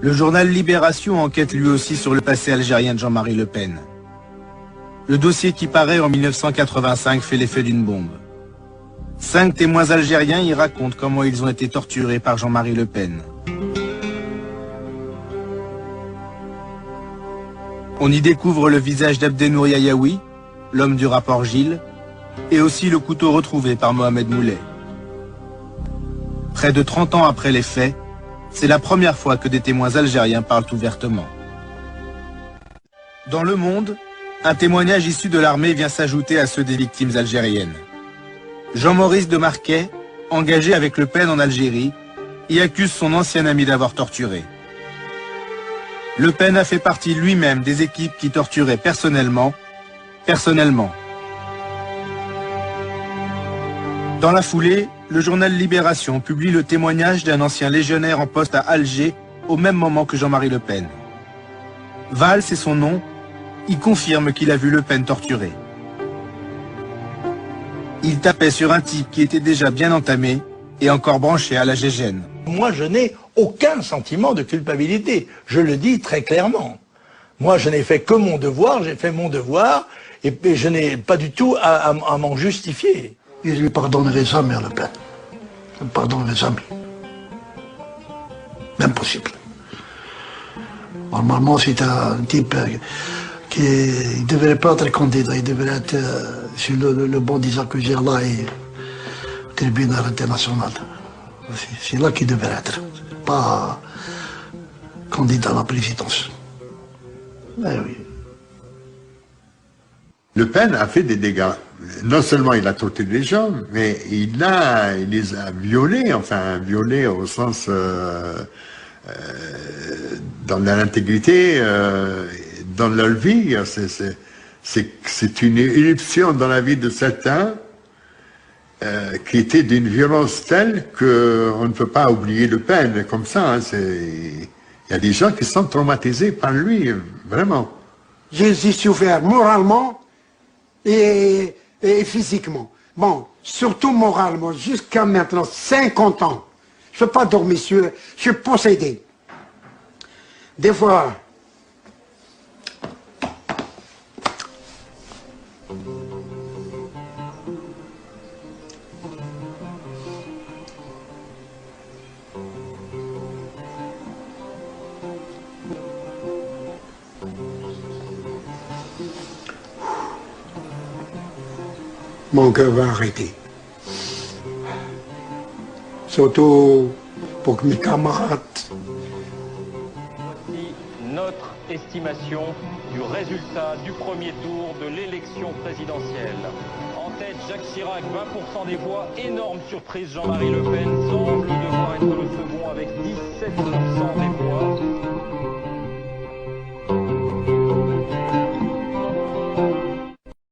Le journal Libération enquête lui aussi sur le passé algérien de Jean-Marie Le Pen. Le dossier qui paraît en 1985 fait l'effet d'une bombe. 5 témoins algériens y racontent comment ils ont été torturés par Jean-Marie Le Pen. On y découvre le visage d'Abdenour Yayaoui, l'homme du rapport Gilles, et aussi le couteau retrouvé par Mohamed Moulet. Près de 30 ans après les faits, c'est la première fois que des témoins algériens parlent ouvertement. Dans Le Monde, un témoignage issu de l'armée vient s'ajouter à ceux des victimes algériennes. Jean-Maurice de Marquet, engagé avec Le Pen en Algérie, y accuse son ancien ami d'avoir torturé. Le Pen a fait partie lui-même des équipes qui torturaient personnellement. Dans la foulée, le journal Libération publie le témoignage d'un ancien légionnaire en poste à Alger au même moment que Jean-Marie Le Pen. Valls, c'est son nom, il confirme qu'il a vu Le Pen torturé. Il tapait sur un type qui était déjà bien entamé et encore branché à la gégène. Moi, je n'ai aucun sentiment de culpabilité. Je le dis très clairement. Moi, je n'ai fait que mon devoir, j'ai fait mon devoir, et je n'ai pas du tout à m'en justifier. Et je lui pardonnerai jamais à Le Pen. Je ne pardonnerai jamais. Impossible. Normalement, c'est un type qui ne devrait pas être candidat. Il devrait être sur le banc des accusés-là et au tribunal international. C'est là qu'il devrait être. Pas candidat à la présidence. Eh oui. Le Pen a fait des dégâts. Non seulement il a torturé les gens, mais il les a violés, enfin violés au sens dans l'intégrité, dans leur vie. C'est une éruption dans la vie de certains qui était d'une violence telle qu'on ne peut pas oublier Le Pen comme ça. Hein, il y a des gens qui sont traumatisés par lui, vraiment. J'ai souffert moralement et physiquement. Bon, surtout moralement, jusqu'à maintenant, 50 ans. Je ne peux pas dormir, je suis possédé. Des fois, mon cœur va arrêter. Surtout pour que mes camarades... Voici notre estimation du résultat du premier tour de l'élection présidentielle. En tête, Jacques Chirac, 20% des voix. Énorme surprise, Jean-Marie Le Pen semble devoir être le second avec 17%.